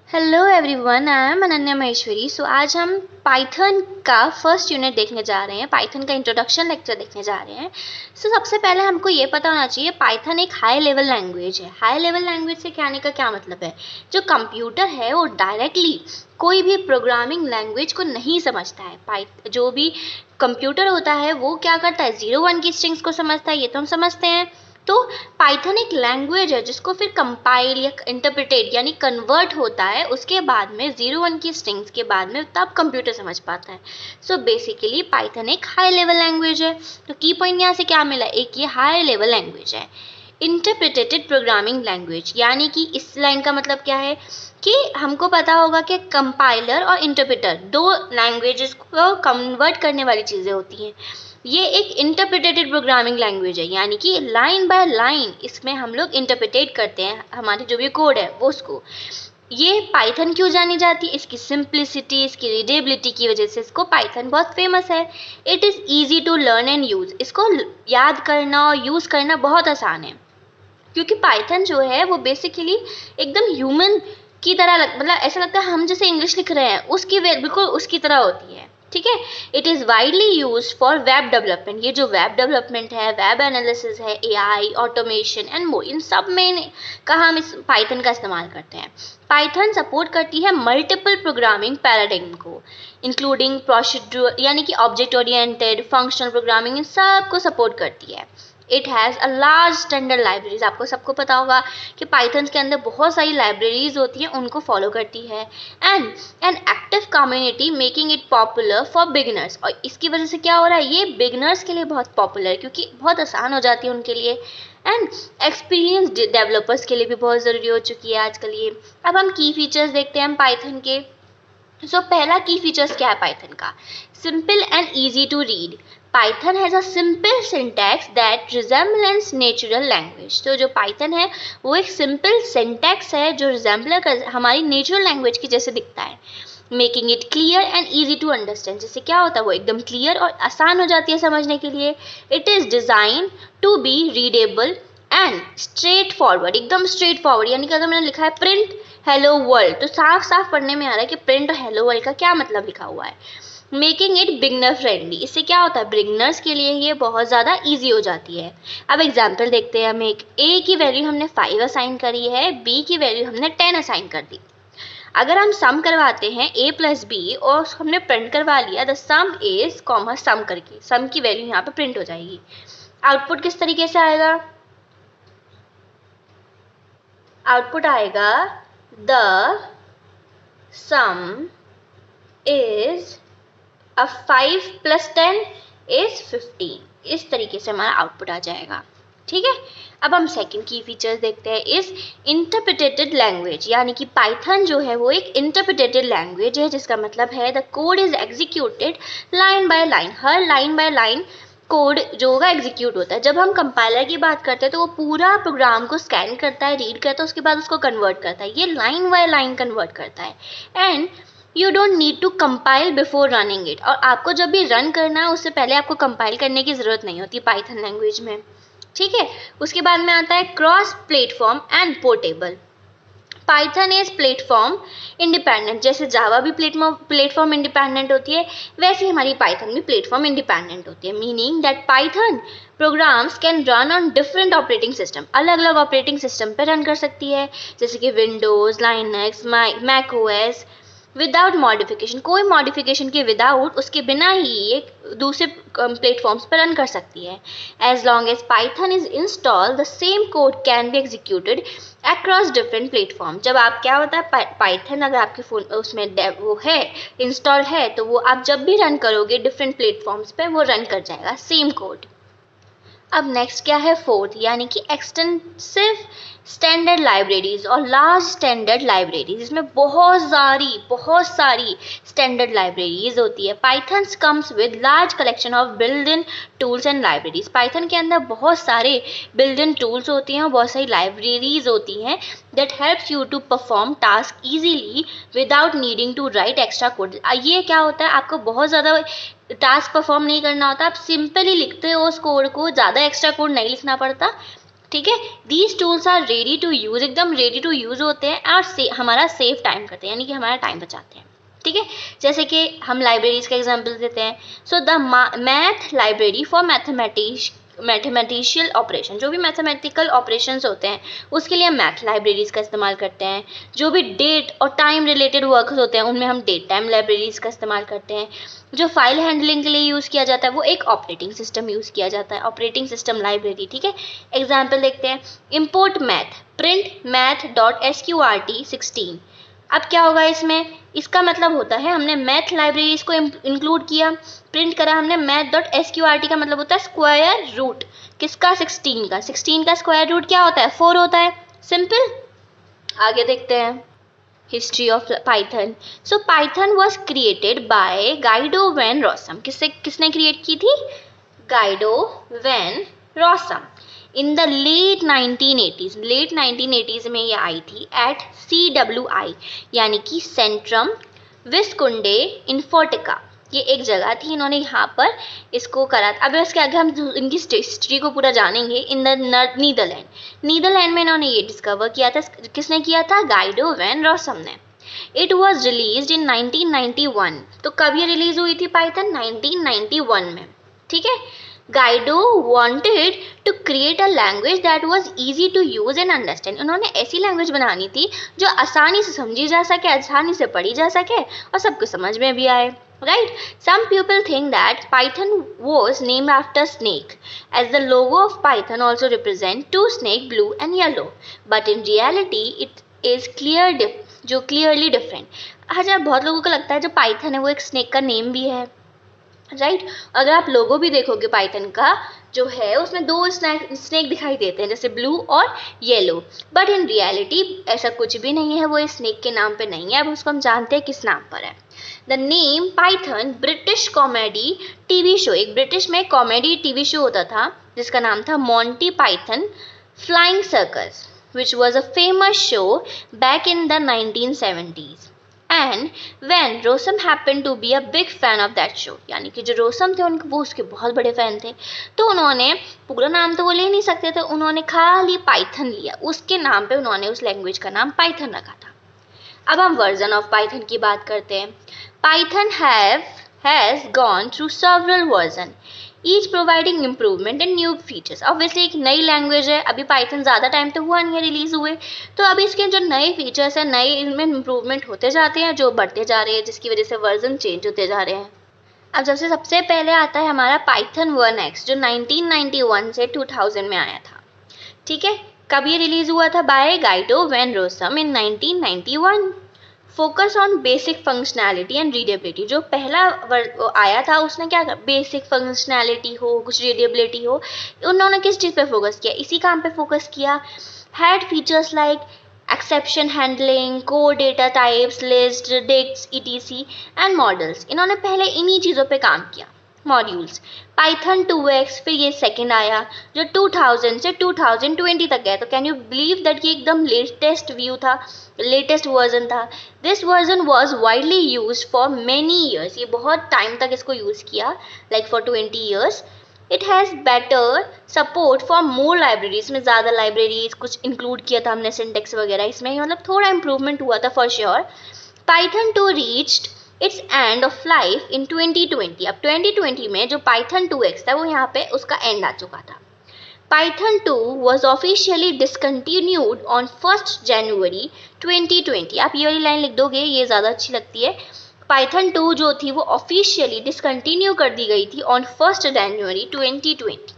Hello everyone, I am Ananya Maheshwari. आज हम Python का फर्स्ट यूनिट देखने जा रहे हैं। पाइथन का इंट्रोडक्शन लेक्चर देखने जा रहे हैं। सबसे पहले हमको ये पता होना चाहिए पाइथन एक हाई लेवल लैंग्वेज है। हाई लेवल लैंग्वेज से कहने का क्या मतलब है, जो कंप्यूटर है वो डायरेक्टली कोई भी प्रोग्रामिंग लैंग्वेज को नहीं समझता है। जो भी कंप्यूटर होता है वो क्या करता है, 0-1 की स्ट्रिंग्स को समझता है, ये तो हम समझते हैं। तो पाइथन एक लैंग्वेज है जिसको फिर कंपाइल या इंटरप्रिटेट यानी कन्वर्ट होता है, उसके बाद में 0-1 की स्ट्रिंग्स के बाद में तब कंप्यूटर समझ पाता है। सो बेसिकली पाइथन एक हाई लेवल लैंग्वेज है। तो की पॉइंट यहाँ से क्या मिला, एक ये हाई लेवल लैंग्वेज है। इंटरप्रिटेटेड प्रोग्रामिंग लैंग्वेज यानी कि इस लाइन का मतलब क्या है कि हमको पता होगा कि कंपाइलर और इंटरप्रेटर दो लैंग्वेजेस को कन्वर्ट करने वाली चीज़ें होती हैं। ये एक इंटरप्रिटेटेड प्रोग्रामिंग लैंग्वेज है, यानी कि लाइन बाय लाइन इसमें हम लोग इंटरप्रिटेट करते हैं हमारे जो भी कोड है वो उसको। ये पाइथन क्यों जानी जाती है, इसकी सिंप्लिसिटी, इसकी रीडेबिलिटी की वजह से इसको पाइथन बहुत फेमस है। It is easy to learn and use, इसको याद करना और यूज़ करना बहुत आसान है, क्योंकि पाइथन जो है वो बेसिकली एकदम ह्यूमन की तरह मतलब ऐसा लगता है हम जैसे इंग्लिश लिख रहे हैं उसकी बिल्कुल उसकी तरह होती है। ठीक है। It is widely use for web development. ये जो वेब डेवलपमेंट है, वेब एनालिसिस है, एआई, ऑटोमेशन एंड मोर, इन सब में का हम इस पाइथन का इस्तेमाल करते हैं। पाइथन सपोर्ट करती है मल्टीपल प्रोग्रामिंग पैराडिग्म को, इंक्लूडिंग प्रोसीड्यूर यानी कि ऑब्जेक्ट ओरिएंटेड, फंक्शनल प्रोग्रामिंग, इन सब को सपोर्ट करती है। It has a large standard libraries. आपको सबको पता होगा कि पाइथन के अंदर बहुत सारी लाइब्रेरीज होती हैं, उनको फॉलो करती है। And an active community making it popular for beginners. और इसकी वजह से क्या हो रहा है, ये बिगिनर्स के लिए बहुत पॉपुलर है क्योंकि बहुत आसान हो जाती है उनके लिए। एंड एक्सपीरियंस डेवलपर्स के लिए भी बहुत ज़रूरी हो चुकी है आजकल ये। अब हम की फीचर्स देखते हैं हम पाइथन के। पहला की फीचर्स क्या है पाइथन का, simple and easy to read. Python has a simple syntax that resemblance natural language. तो जो पाइथन है वो एक सिंपल सिंटैक्स है जो रिजेम्बल कर हमारी नेचुरल लैंग्वेज की जैसे दिखता है। Making it clear and easy to understand, जैसे क्या होता है वो एकदम क्लियर और आसान हो जाती है समझने के लिए। It is design to be readable and straightforward, एकदम स्ट्रेट फॉरवर्ड, यानी कि अगर मैंने लिखा है प्रिंट हेलो वर्ल्ड तो साफ साफ पढ़ने में आ रहा है कि प्रिंट और हेलो वर्ल्ड का क्या मतलब लिखा हुआ है। मेकिंग इट बिगनर फ्रेंडली, इससे क्या होता है बिगनर्स के लिए ये बहुत ज़्यादा ईजी हो जाती है। अब एग्जाम्पल देखते हैं। हम एक ए की वैल्यू हमने 5 असाइन करी है, बी की वैल्यू हमने 10 असाइन कर दी। अगर हम सम करवाते हैं a प्लस बी और हमने प्रिंट करवा लिया द सम इज कॉमा सम करके, सम की वैल्यू यहाँ पे प्रिंट हो जाएगी। आउटपुट किस तरीके से आएगा, आउटपुट आएगा the some is a 5 + 10 is 15। इस तरीके से हमारा आउटपुट आ जाएगा। ठीक है। अब हम सेकंड की फीचर्स देखते हैं। इस इंटरप्रिटेटेड लैंग्वेज, यानी कि पाइथन जो है वो एक इंटरप्रिटेटेड लैंग्वेज है, जिसका मतलब है the code is executed line by line. Her line by line code जो होगा एग्जीक्यूट होता है। जब हम कंपाइलर की बात करते हैं तो वो पूरा प्रोग्राम को स्कैन करता है, रीड करता है, उसके बाद उसको कन्वर्ट करता है। ये लाइन बाय लाइन कन्वर्ट करता है। And you don't need to compile before running it, और आपको जब भी रन करना है उससे पहले आपको कंपाइल करने की ज़रूरत नहीं होती पाइथन लैंग्वेज में। ठीक है। उसके बाद में आता है cross platform and portable. Python is platform independent, जैसे जावा भी प्लेटफॉर्म इंडिपेंडेंट होती है, वैसे हमारी पाइथन भी प्लेटफॉर्म इंडिपेंडेंट होती है। Meaning that Python programs can run on different operating system, अलग अलग ऑपरेटिंग सिस्टम पर रन कर सकती है, जैसे कि Windows, Linux, Mac OS, without modification, कोई मॉडिफिकेशन के विदाउट, उसके बिना ही एक दूसरे प्लेटफॉर्म्स पर रन कर सकती है। As long as Python is install the same code can be executed across different platform. जब आप क्या होता है पाइथन अगर आपके फ़ोन उसमें वो है इंस्टॉल है तो वो आप जब भी रन करोगे डिफरेंट प्लेटफॉर्म्स पे वो रन कर जाएगा सेम कोड। अब नेक्स्ट क्या है, फोर्थ, यानी कि एक्सटेंसिव स्टैंडर्ड लाइब्रेरीज और लार्ज स्टैंडर्ड लाइब्रेरीज। इसमें बहुत सारी स्टैंडर्ड लाइब्रेरीज होती है। Python comes with large collection of build in tools and libraries. Python के अंदर बहुत सारे बिल्ड इन टूल्स होती हैं और बहुत सारी लाइब्रेरीज होती हैं that helps you to perform task easily without needing to write extra code. ये क्या होता है, आपको बहुत ज़्यादा टास्क परफॉर्म नहीं करना होता, आप सिंपली लिखते हो उस कोड को, ज़्यादा एक्स्ट्रा कोड नहीं लिखना पड़ता, ठीक है, these tools are ready to use, एकदम रेडी टू यूज होते हैं और हमारा सेव टाइम करते हैं, यानी कि हमारा टाइम बचाते हैं। ठीक है, जैसे कि हम लाइब्रेरीज का एग्जांपल देते हैं। So the math library for mathematical operation, जो भी मैथमेटिकल ऑपरेशंस होते हैं उसके लिए हम मैथ लाइब्रेरीज का इस्तेमाल करते हैं। जो भी डेट और टाइम रिलेटेड वर्क होते हैं उनमें हम डेट टाइम लाइब्रेरीज का इस्तेमाल करते हैं। जो फाइल हैंडलिंग के लिए यूज़ किया जाता है वो एक ऑपरेटिंग सिस्टम यूज़ किया जाता है, ऑपरेटिंग सिस्टम लाइब्रेरी। ठीक है, एग्जाम्पल देखते हैं, इम्पोर्ट मैथ, प्रिंट math.sqrt16। अब क्या होगा इसमें, इसका मतलब होता है हमने मैथ लाइब्रेरीज को इंक्लूड किया, प्रिंट करा हमने math.sqrt का मतलब होता है स्क्वायर रूट किसका, 16 का। 16 का स्क्वायर रूट क्या होता है, 4 होता है, सिंपल। आगे देखते हैं history of Python. So Python was created by Guido van Rossum, किसने क्रिएट की थी, Guido van Rossum in the late 1980s में ये आई थी एट CWI, यानी कि सेंट्रम विस्कुंडे इन्फोटिका, ये एक जगह थी, इन्होंने यहाँ पर इसको करा था। अब इसके आगे हम इनकी हिस्ट्री को पूरा जानेंगे। इन द नीदरलैंड में इन्होंने ये डिस्कवर किया था, किसने किया था, गाइडो वैन रॉसम ने। इट वॉज रिलीज इन 1991, तो कब ये रिलीज हुई थी पाइथन, 1991 में। ठीक है, Guido wanted to create a language that was easy to use and understand, उन्होंने ऐसी लैंग्वेज बनानी थी जो आसानी से समझी जा सके, आसानी से पढ़ी जा सके और सबको समझ में भी आए। Right? Some people think that Python was named after snake, as the logo of Python also represent two snake, blue and yellow. But in reality, it is clearly different. अच्छा, बहुत लोगों को लगता है जो पाइथन है वो एक स्नेक का नेम भी है, राइट। अगर आप लोगो भी देखोगे पाइथन का जो है उसमें दो स्नेक दिखाई देते हैं, जैसे ब्लू और येलो, बट इन रियलिटी ऐसा कुछ भी नहीं है, वो इस स्नेक के नाम पे नहीं है। अब उसको हम जानते हैं किस नाम पर है। The name Python British comedy TV show, एक ब्रिटिश में कॉमेडी टीवी शो होता था जिसका नाम था Monty Python flying circus, which was a famous show back in the 1970s. And when Rossum happened to be a big fan of that show, यानी कि जो रोसम थे उनके वो उसके बहुत बड़े फैन थे, तो उन्होंने पूरा नाम तो वो ले नहीं सकते थे, उन्होंने खाली पाइथन लिया, उसके नाम पे उन्होंने उस लैंग्वेज का नाम पाइथन रखा था। अब हम वर्जन ऑफ पाइथन की बात करते हैं। Python has gone through several version, each providing improvement and new features. Obviously एक नई लैंग्वेज है, अभी पाइथन ज़्यादा टाइम तो हुआ नहीं है रिलीज हुए, तो अभी इसके जो नए फीचर्स हैं, नए इनमें इम्प्रूवमेंट होते जाते हैं, जो बढ़ते जा रहे हैं, जिसकी वजह से वर्जन चेंज होते जा रहे हैं। अब सबसे पहले आता है हमारा पाइथन 1x, जो 1991 से 2000 में आया था। ठीक है, कब ये रिलीज हुआ था, by Guido van Rossum in 1991। Focus on basic functionality and readability, जो पहला आया था उसने क्या कर, बेसिक फंक्शनैलिटी हो, कुछ रीडेबिलिटी हो, उन्होंने किस चीज़ पे फोकस किया, इसी काम पे फोकस किया। Had features like exception handling, code data types, list, Dix, etc and models, इन्होंने पहले इन्हीं चीज़ों पे काम किया। मॉड्यूल्स, पाइथन 2x, फिर ये सेकंड आया जो 2000 से 2020 तक गया। तो कैन यू बिलीव दैट ये एकदम लेटेस्ट व्यू था, लेटेस्ट वर्जन था। This version was widely use for many years, ये बहुत टाइम तक इसको यूज़ किया, like for 20 years. It has better support for more libraries, में ज़्यादा लाइब्रेरीज कुछ इंक्लूड किया था हमने, सिंटेक्स वगैरह, इसमें मतलब थोड़ा इंप्रूवमेंट हुआ था for sure. Python 2 reached it's end of life in 2020। अब 2020 में जो पाइथन 2x था वो यहाँ पे उसका एंड आ चुका था। Python 2 was officially discontinued on 1st January 2020। आप ये वाली लाइन लिख दोगे, ये ज़्यादा अच्छी लगती है। पाइथन 2 जो थी वो ऑफिशियली डिसकंटिन्यू कर दी गई थी ऑन 1st January 2020।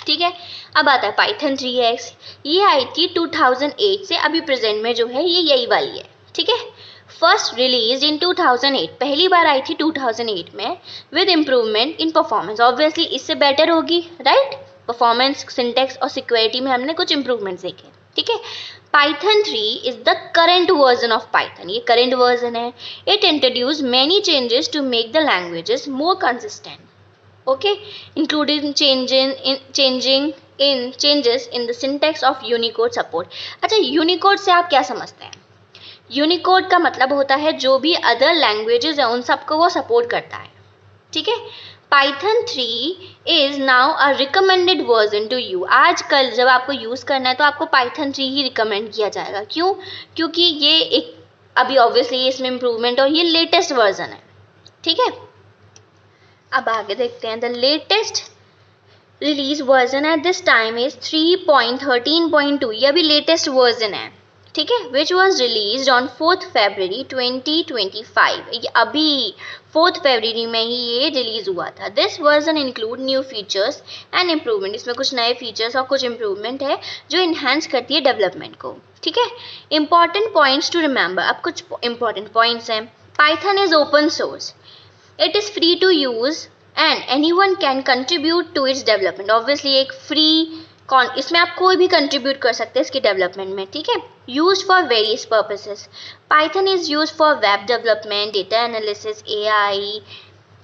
ठीक है, अब आता है पाइथन 3x, ये आई थी 2008 से, अभी प्रेजेंट में जो है ये यही वाली है। ठीक है, फर्स्ट रिलीज इन 2008, पहली बार आई थी 2008 में, with improvement in performance. Obviously इससे बेटर होगी, राइट, परफॉर्मेंस, सिंटेक्स और सिक्योरिटी में हमने कुछ इम्प्रूवमेंट्स देखे। ठीक है, Python 3 is the current version of Python, ये करेंट वर्जन है। It introduce many changes to make the languages more consistent, okay, including changes in the syntax of Unicode support. अच्छा, यूनिकोड से आप क्या समझते हैं? यूनिकोड का मतलब होता है जो भी अदर लैंग्वेजेस है उन सबको वो सपोर्ट करता है। ठीक है, Python 3 is now a recommended version two you. आजकल जब आपको यूज़ करना है तो आपको पाइथन 3 ही रिकमेंड किया जाएगा। क्यों? क्योंकि ये एक अभी ऑब्वियसली इसमें इम्प्रूवमेंट और ये लेटेस्ट वर्जन है। ठीक है, अब आगे देखते हैं। The latest release version at this time is 3.13.2। ये अभी लेटेस्ट वर्जन है। ठीक है, विच वॉज रिलीज ऑन 4 फरवरी 2025। ये अभी 4 फरवरी में ही ये रिलीज हुआ था। This version include new features and improvement. इसमें कुछ नए फीचर्स और कुछ इम्प्रूवमेंट है जो इन्हांस करती है डेवलपमेंट को। ठीक है, इंपॉर्टेंट पॉइंट्स टू रिमेंबर। अब कुछ इंपॉर्टेंट पॉइंट्स हैं। Python is open source, it is free to use and anyone can contribute to its development. Obviously एक फ्री इसमें आप कोई भी कंट्रीब्यूट कर सकते हैं इसकी डेवलपमेंट में। ठीक है, use for various purposes. Python is use for web development, data analysis, AI,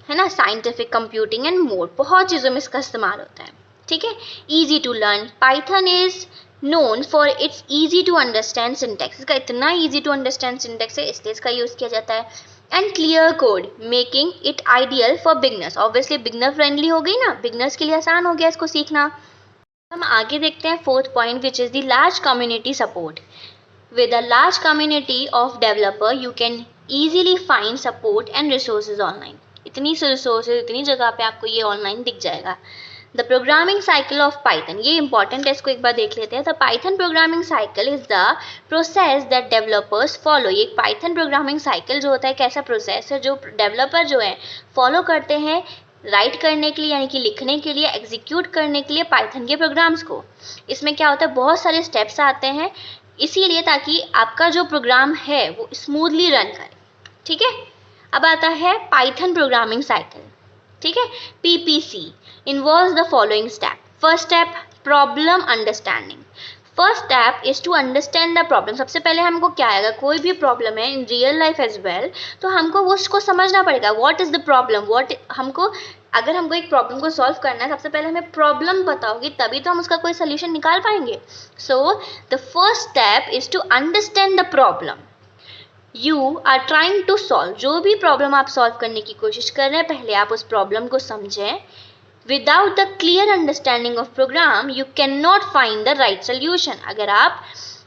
है ना, साइंटिफिक कंप्यूटिंग एंड मोर। बहुत चीज़ों में इसका इस्तेमाल होता है। ठीक है, easy to learn. Python is known for its easy to understand syntax. इसका इतना ईजी टू अंडरस्टैंड सिंटेक्स है, इसलिए इसका यूज़ किया जाता है। And clear code making it ideal for beginners. Obviously beginner friendly हो गई ना, बिगनर्स के लिए आसान हो गया इसको सीखना। हम आगे देखते हैं fourth point, which is the large community support. With a large community of developer you can easily find support and resources online. इतनी रिसोर्सेज, इतनी जगह पे आपको ये ऑनलाइन दिख जाएगा। The programming cycle of Python, ये इंपॉर्टेंट है, इसको एक बार देख लेते हैं। The Python programming cycle is the process that developers follow. ये पाइथन प्रोग्रामिंग साइकिल जो होता है, कैसा प्रोसेस है जो डेवलपर जो है फॉलो करते हैं राइट करने के लिए, यानी कि लिखने के लिए, एग्जीक्यूट करने के लिए पाइथन के प्रोग्राम्स को। इसमें क्या होता है, बहुत सारे स्टेप्स आते हैं, इसीलिए ताकि आपका जो प्रोग्राम है वो स्मूथली रन करे। ठीक है, अब आता है पाइथन प्रोग्रामिंग साइकिल। ठीक है, PPC involves the following step. First step, problem understanding. First step is to understand the problem. सबसे पहले हमको क्या आएगा, कोई भी प्रॉब्लम है in real life as well, तो हमको उसको समझना पड़ेगा। What is the problem, what हमको, अगर हमको एक प्रॉब्लम को सॉल्व करना है, सबसे पहले हमें प्रॉब्लम पता होगी, तभी तो हम उसका कोई सोल्यूशन निकाल पाएंगे। So the first step is to understand the problem you are trying to solve. जो भी प्रॉब्लम आप सॉल्व करने की कोशिश कर रहे हैं, पहले आप उस प्रॉब्लम को समझें। Without the clear understanding of program, you cannot find the right solution. अगर आप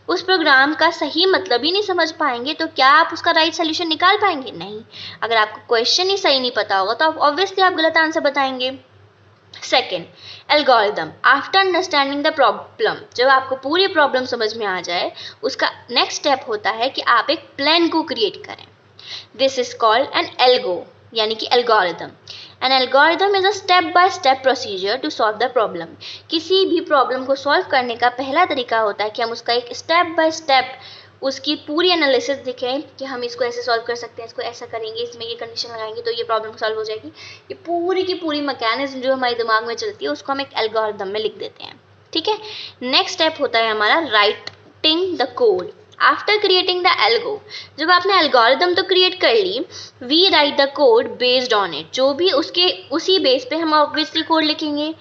उस प्रोग्राम का सही मतलब ही नहीं समझ पाएंगे तो क्या आप उसका राइट सोल्यूशन निकाल पाएंगे? नहीं। अगर आपको क्वेश्चन ही सही नहीं पता होगा तो आप ऑब्वियसली आप गलत आंसर बताएंगे। Second, algorithm. After understanding the problem, जब आपको पूरी प्रॉब्लम समझ में आ जाए, उसका नेक्स्ट स्टेप होता है कि आप एक प्लान को क्रिएट करें। This is called an algo, यानी कि algorithm. An algorithm is a step by step procedure to solve the problem. किसी भी प्रॉब्लम को सॉल्व करने का पहला तरीका होता है कि हम उसका एक स्टेप बाय स्टेप उसकी पूरी एनालिसिस दिखें कि हम इसको ऐसे सॉल्व कर सकते हैं, इसको ऐसा करेंगे, इसमें ये कंडीशन लगाएंगे तो ये प्रॉब्लम सॉल्व हो जाएगी। ये पूरी की पूरी मैकेनिज्म जो हमारे दिमाग में चलती है उसको हम एक एल्गोरिदम में लिख देते हैं। ठीक है, नेक्स्ट स्टेप होता है हमारा writing the code. After creating the algo, जब आपने एल्गोरिदम तो क्रिएट कर ली, we write the code based on it. जो भी उसके उसी बेस पे हम ऑब्वियसली कोड लिखेंगे।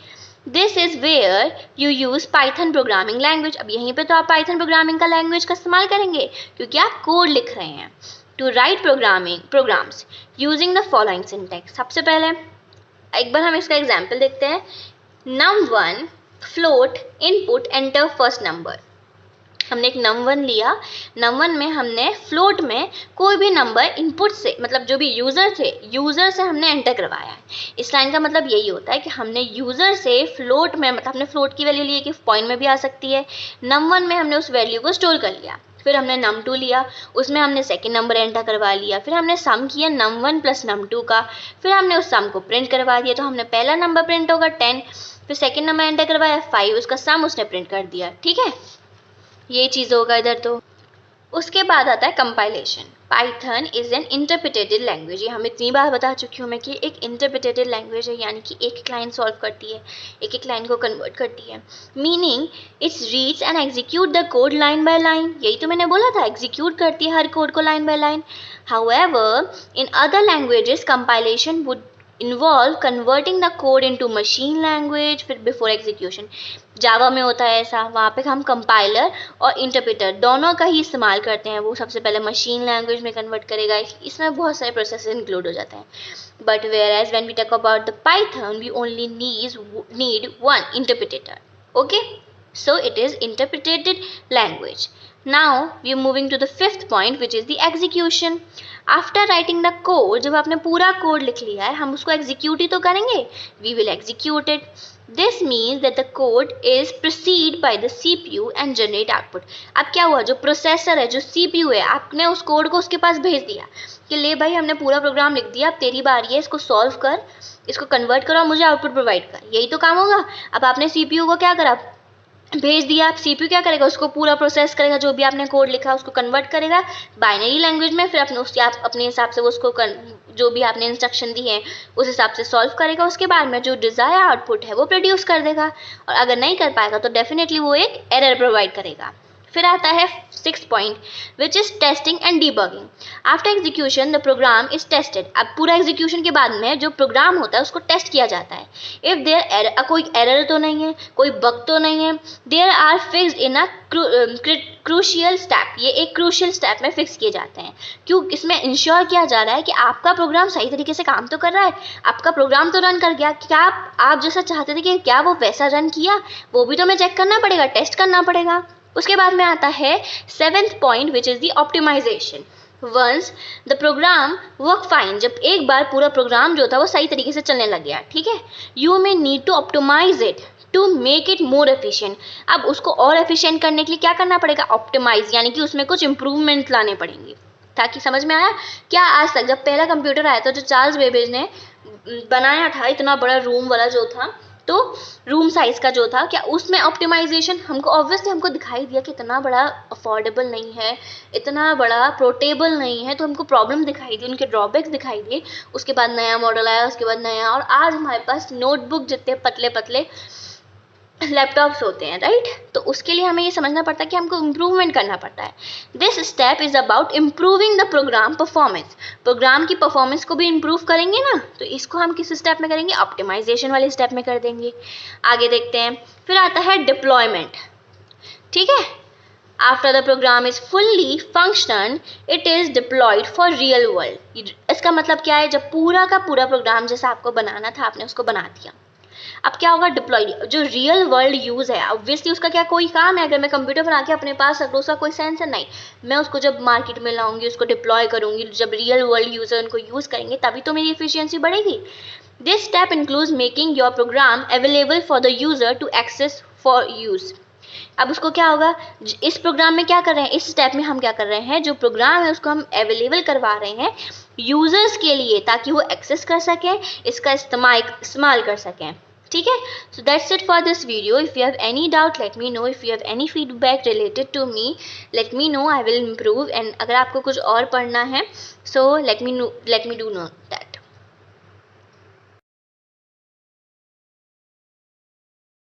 This is where you use Python programming language. अब यहीं पे तो आप पाइथन प्रोग्रामिंग का लैंग्वेज का इस्तेमाल करेंगे क्योंकि आप कोड लिख रहे हैं। To write programs using the following syntax. सबसे पहले एक बार हम इसका एग्जाम्पल देखते हैं। num1 float input enter first number. हमने एक num1 लिया, num1 में हमने फ्लोट में कोई भी नंबर इनपुट से, मतलब जो भी यूज़र थे, यूज़र से हमने एंटर करवाया है। इस लाइन का मतलब यही होता है कि हमने यूज़र से फ्लोट में, मतलब हमने फ्लोट की वैल्यू ली है कि पॉइंट में भी आ सकती है, num1 में हमने उस वैल्यू को स्टोर कर लिया। फिर हमने num2 लिया, उसमें हमने सेकेंड नंबर एंटर करवा लिया। फिर हमने सम किया num1 प्लस num2 का, फिर हमने उस सम को प्रिंट करवा दिया। तो हमने पहला नंबर प्रिंट होगा 10, फिर सेकेंड नंबर एंटर करवाया 5, उसका सम उसने प्रिंट कर दिया। ठीक है, ये चीज़ होगा इधर। तो उसके बाद आता है compilation. Python is an interpreted language. ये हम इतनी बार बता चुकी हूँ मैं कि एक इंटरप्रिटेटेड लैंग्वेज है, यानी कि एक लाइन सॉल्व करती है, एक एक लाइन को कन्वर्ट करती है। Meaning it's reads and execute the code line by line. यही तो मैंने बोला था, एग्जीक्यूट करती है हर कोड को line by line. However in other languages compilation would involve converting the code into machine language फिर बिफोर एग्जीक्यूशन। जावा में होता है ऐसा, वहाँ पे हम कंपाइलर और इंटरप्रेटर दोनों का ही इस्तेमाल करते हैं। वो सबसे पहले मशीन लैंग्वेज में कन्वर्ट करेगा, इसमें बहुत सारे प्रोसेस इंक्लूड हो जाते हैं। but whereas when we talk about the Python, we only need one interpreter. Okay, so it is interpreted language. Now we are moving to the fifth point, which is the execution. After writing the code, जब आपने पूरा code लिख लिया है, हम उसको execute ही तो करेंगे. We will execute it. This means that the code is proceed by the CPU and generate output. अब क्या हुआ, जो प्रोसेसर है, जो CPU है, आपने उस कोड को उसके पास भेज दिया कि ले भाई हमने पूरा प्रोग्राम लिख दिया, अब तेरी बारी है, इसको सॉल्व कर, इसको कन्वर्ट करो और मुझे आउटपुट प्रोवाइड कर. यही तो काम होगा. अब आपने CPU को क्या करा, भेज दिया. आप CPU क्या करेगा, उसको पूरा प्रोसेस करेगा, जो भी आपने कोड लिखा उसको कन्वर्ट करेगा बाइनरी लैंग्वेज में, फिर आप अपने हिसाब से उसको जो भी आपने इंस्ट्रक्शन दी है उस हिसाब से सॉल्व करेगा. उसके बाद में जो डिज़ायर आउटपुट है वो प्रोड्यूस कर देगा, और अगर नहीं कर पाएगा तो डेफिनेटली वो एक एरर प्रोवाइड करेगा. फिर आता है 6th point, which is testing and debugging. After execution the program is tested. अब पूरा एग्जीक्यूशन के बाद में जो प्रोग्राम होता है उसको टेस्ट किया जाता है. इफ देयर कोई एरर तो नहीं है, कोई बग तो नहीं है, there are fixed in a crucial step. ये एक क्रूशियल स्टेप में फिक्स किए जाते हैं. क्यों, इसमें इंश्योर किया जा रहा है कि आपका प्रोग्राम सही तरीके से काम तो कर रहा है, आपका प्रोग्राम तो रन कर गया, क्या आप जैसा चाहते थे कि क्या वो वैसा रन किया, वो भी तो हमें चेक करना पड़ेगा, टेस्ट करना पड़ेगा. उसके बाद में आता है 7th point, which is the optimization. Once the program work fine. जब एक बार पूरा प्रोग्राम जो था वो सही तरीके से चलने लग गया, ठीक है, you may need to optimize it to make it more efficient. अब उसको और एफिशिएंट करने के लिए क्या करना पड़ेगा, ऑप्टिमाइज, यानी कि उसमें कुछ इंप्रूवमेंट लाने पड़ेंगे. ताकि समझ में आया क्या, आज तक जब पहला कंप्यूटर आया था जो चार्ल्स बेबेज ने बनाया था, इतना बड़ा रूम वाला जो था, तो रूम साइज का जो था, क्या उसमें ऑप्टिमाइजेशन हमको दिखाई दिया कि इतना बड़ा अफोर्डेबल नहीं है, इतना बड़ा पोर्टेबल नहीं है, तो हमको प्रॉब्लम दिखाई दी, उनके ड्रॉबैक्स दिखाई दिए. उसके बाद नया मॉडल आया, उसके बाद नया, और आज हमारे पास नोटबुक जितने पतले पतले लैपटॉप्स होते हैं, राइट. तो उसके लिए हमें ये समझना पड़ता है कि हमको इम्प्रूवमेंट करना पड़ता है. This step is about improving the program performance. Program की परफॉर्मेंस को भी इम्प्रूव करेंगे ना, तो इसको हम किस स्टेप में करेंगे, ऑप्टिमाइजेशन वाले स्टेप में कर देंगे. आगे देखते हैं. फिर आता है डिप्लॉयमेंट, ठीक है. After the program is fully functional it is deployed for real world. इसका मतलब क्या है, जब पूरा का पूरा प्रोग्राम जैसा आपको बनाना था आपने उसको बना दिया, अब क्या होगा, डिप्लॉयड, जो रियल वर्ल्ड यूज़ है. ऑब्वियसली उसका क्या कोई काम है, अगर मैं कंप्यूटर बना के अपने पास रख दूँ उसका कोई सेंस नहीं. मैं उसको जब मार्केट में लाऊंगी, उसको डिप्लॉय करूंगी, जब रियल वर्ल्ड यूज़र उनको यूज़ करेंगे तभी तो मेरी एफिशिएंसी बढ़ेगी. This step includes making your program available for the user to access for use. अब उसको क्या होगा, इस प्रोग्राम में क्या कर रहे हैं, इस स्टेप में हम क्या कर रहे हैं, जो प्रोग्राम है उसको हम अवेलेबल करवा रहे हैं यूज़र्स के लिए, ताकि वो एक्सेस कर सकें, इसका इस्तेमाल कर सकें, ठीक है. So that's it for this video. If you have any doubt, let me know. If you have any feedback related to me, let me know. I will improve. And अगर आपको कुछ और पढ़ना है, so let me know.